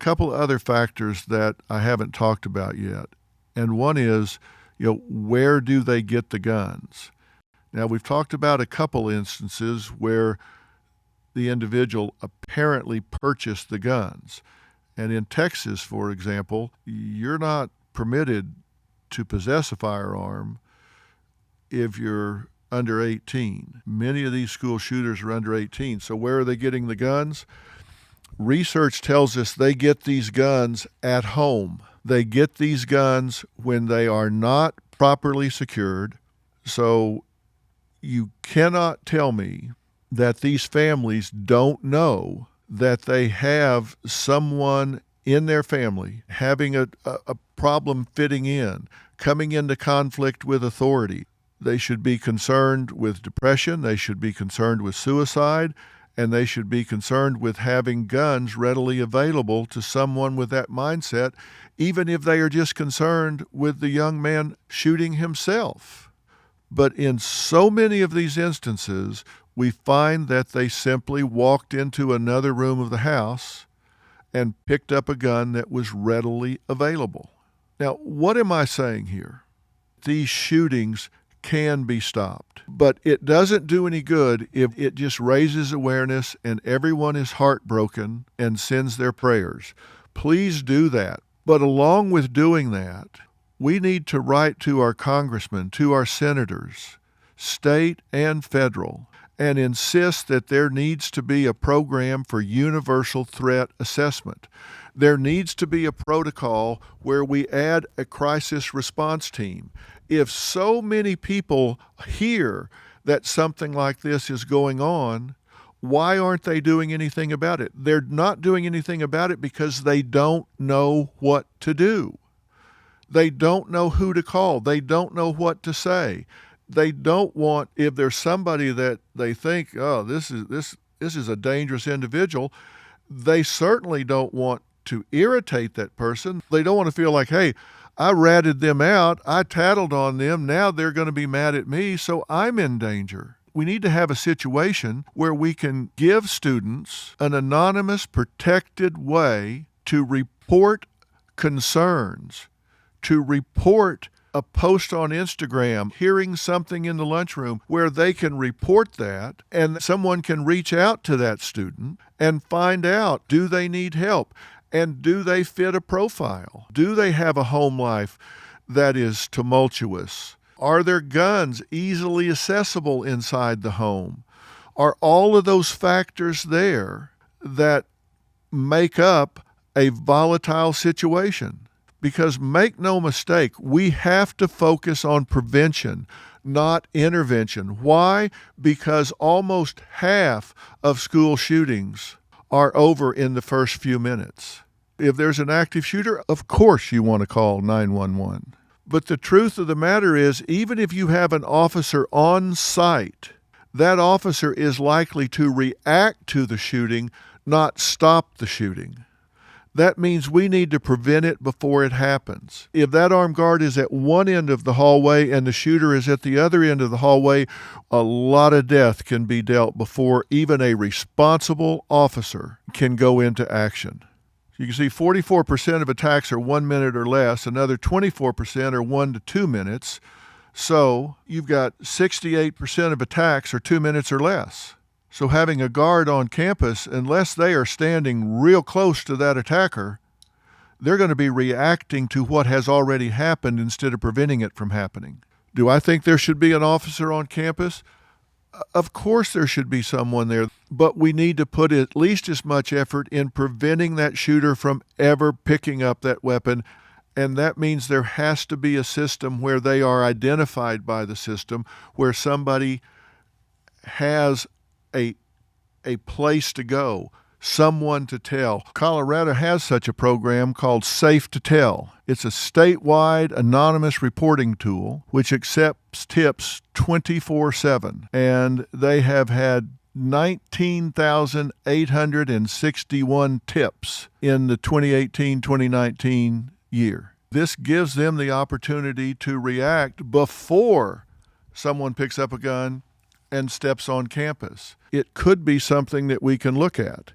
couple of other factors that I haven't talked about yet. And one is, where do they get the guns? Now, we've talked about a couple instances where the individual apparently purchased the guns. And in Texas, for example, you're not permitted to possess a firearm if you're under 18. Many of these school shooters are under 18. So where are they getting the guns? Research tells us they get these guns at home. They get these guns when they are not properly secured. So you cannot tell me that these families don't know that they have someone in their family having a problem fitting in, coming into conflict with authority. They should be concerned with depression, they should be concerned with suicide, and they should be concerned with having guns readily available to someone with that mindset, even if they are just concerned with the young man shooting himself. But in so many of these instances, we find that they simply walked into another room of the house and picked up a gun that was readily available. Now, what am I saying here? These shootings can be stopped, but it doesn't do any good if it just raises awareness and everyone is heartbroken and sends their prayers. Please do that. But along with doing that, we need to write to our congressmen, to our senators, state and federal, and insist that there needs to be a program for universal threat assessment. There needs to be a protocol where we add a crisis response team. If so many people hear that something like this is going on, why aren't they doing anything about it? They're not doing anything about it because they don't know what to do. They don't know who to call. They don't know what to say. They don't want, if there's somebody that they think, oh, this is a dangerous individual, they certainly don't want to irritate that person. They don't want to feel like, hey, I ratted them out, I tattled on them, now they're going to be mad at me, so I'm in danger. We need to have a situation where we can give students an anonymous, protected way to report concerns, to report a post on Instagram, hearing something in the lunchroom where they can report that and someone can reach out to that student and find out, do they need help? And do they fit a profile? Do they have a home life that is tumultuous? Are their guns easily accessible inside the home? Are all of those factors there that make up a volatile situation? Because make no mistake, we have to focus on prevention, not intervention. Why? Because almost half of school shootings are over in the first few minutes. If there's an active shooter, of course you want to call 911. But the truth of the matter is, even if you have an officer on site, that officer is likely to react to the shooting, not stop the shooting. That means we need to prevent it before it happens. If that armed guard is at one end of the hallway and the shooter is at the other end of the hallway, a lot of death can be dealt before even a responsible officer can go into action. You can see 44% of attacks are 1 minute or less, another 24% are 1 to 2 minutes. So you've got 68% of attacks are 2 minutes or less. So having a guard on campus, unless they are standing real close to that attacker, they're going to be reacting to what has already happened instead of preventing it from happening. Do I think there should be an officer on campus? Of course there should be someone there, but we need to put at least as much effort in preventing that shooter from ever picking up that weapon, and that means there has to be a system where they are identified by the system, where somebody has a place to go, someone to tell. Colorado has such a program called Safe to Tell. It's a statewide anonymous reporting tool which accepts tips 24/7, and they have had 19,861 tips in the 2018-2019 year. This gives them the opportunity to react before someone picks up a gun and steps on campus. It could be something that we can look at.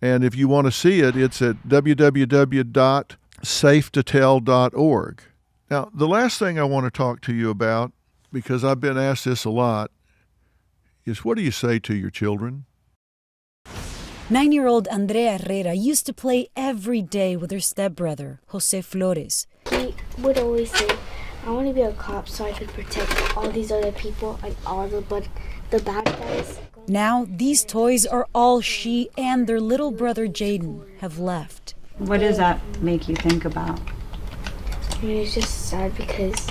And if you want to see it, it's at www.safetotell.org. Now, the last thing I want to talk to you about, because I've been asked this a lot, is what do you say to your children? 9-year-old Andrea Herrera used to play every day with her stepbrother, Jose Flores. He would always say, I want to be a cop so I can protect all these other people and all the bad guys. Now, these toys are all she and their little brother Jaden have left. What does that make you think about? I mean, it's just sad because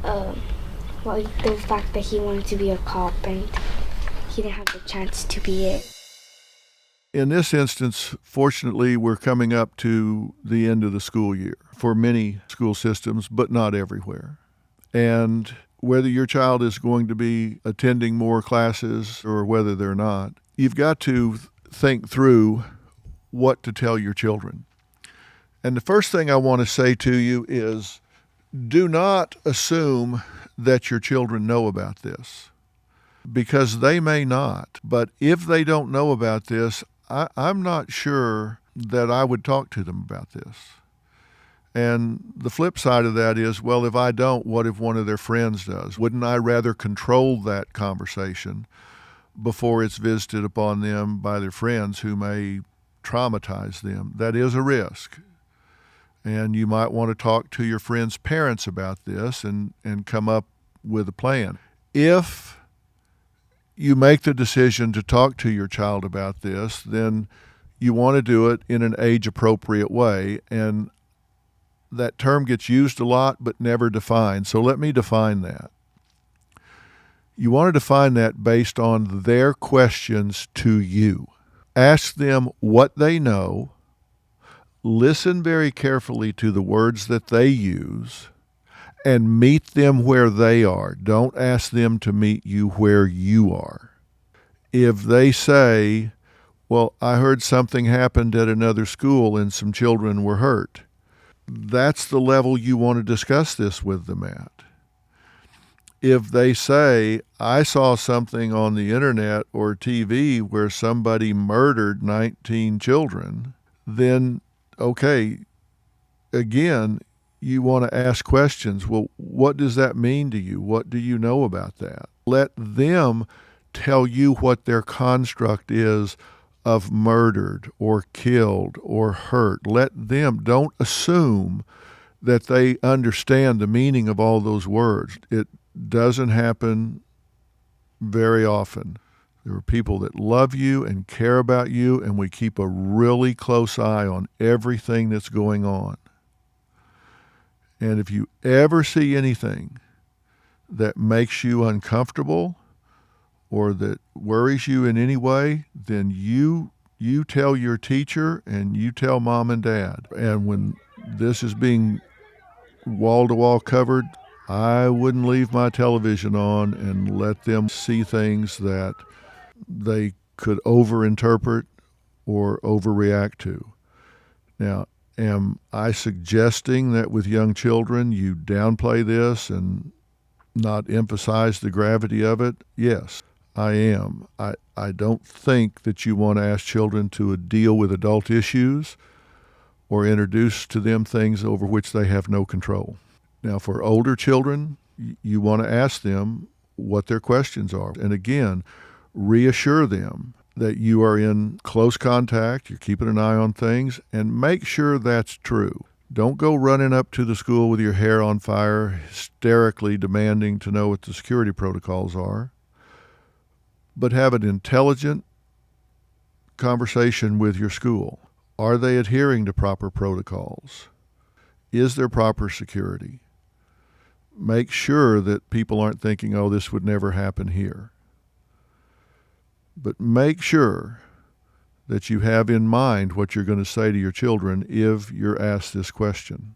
the fact that he wanted to be a cop and he didn't have the chance to be it. In this instance, fortunately, we're coming up to the end of the school year for many school systems, but not everywhere. And whether your child is going to be attending more classes or whether they're not, you've got to think through what to tell your children. And the first thing I want to say to you is do not assume that your children know about this, because they may not. But if they don't know about this, I'm not sure that I would talk to them about this. And the flip side of that is, well, if I don't, what if one of their friends does? Wouldn't I rather control that conversation before it's visited upon them by their friends who may traumatize them? That is a risk. And you might want to talk to your friends' parents about this and come up with a plan. If you make the decision to talk to your child about this, then you want to do it in an age-appropriate way. And that term gets used a lot but never defined. So let me define that. You want to define that based on their questions to you. Ask them what they know. Listen very carefully to the words that they use and meet them where they are. Don't ask them to meet you where you are. If they say, well, I heard something happened at another school and some children were hurt, that's the level you want to discuss this with them at. If they say, I saw something on the internet or TV where somebody murdered 19 children, then, okay, again, you want to ask questions. Well, what does that mean to you? What do you know about that? Let them tell you what their construct is of murdered or killed or hurt. Let them. Don't assume that they understand the meaning of all those words. It doesn't happen very often. There are people that love you and care about you, and we keep a really close eye on everything that's going on. And if you ever see anything that makes you uncomfortable or that worries you in any way, then you tell your teacher and you tell mom and dad. And when this is being wall-to-wall covered, I wouldn't leave my television on and let them see things that they could overinterpret or overreact to. Now, am I suggesting that with young children you downplay this and not emphasize the gravity of it? Yes, I am. I don't think that you want to ask children to deal with adult issues or introduce to them things over which they have no control. Now, for older children, you want to ask them what their questions are. And again, reassure them that you are in close contact, you're keeping an eye on things, and make sure that's true. Don't go running up to the school with your hair on fire, hysterically demanding to know what the security protocols are. But have an intelligent conversation with your school. Are they adhering to proper protocols? Is there proper security? Make sure that people aren't thinking, oh, this would never happen here. But make sure that you have in mind what you're going to say to your children if you're asked this question.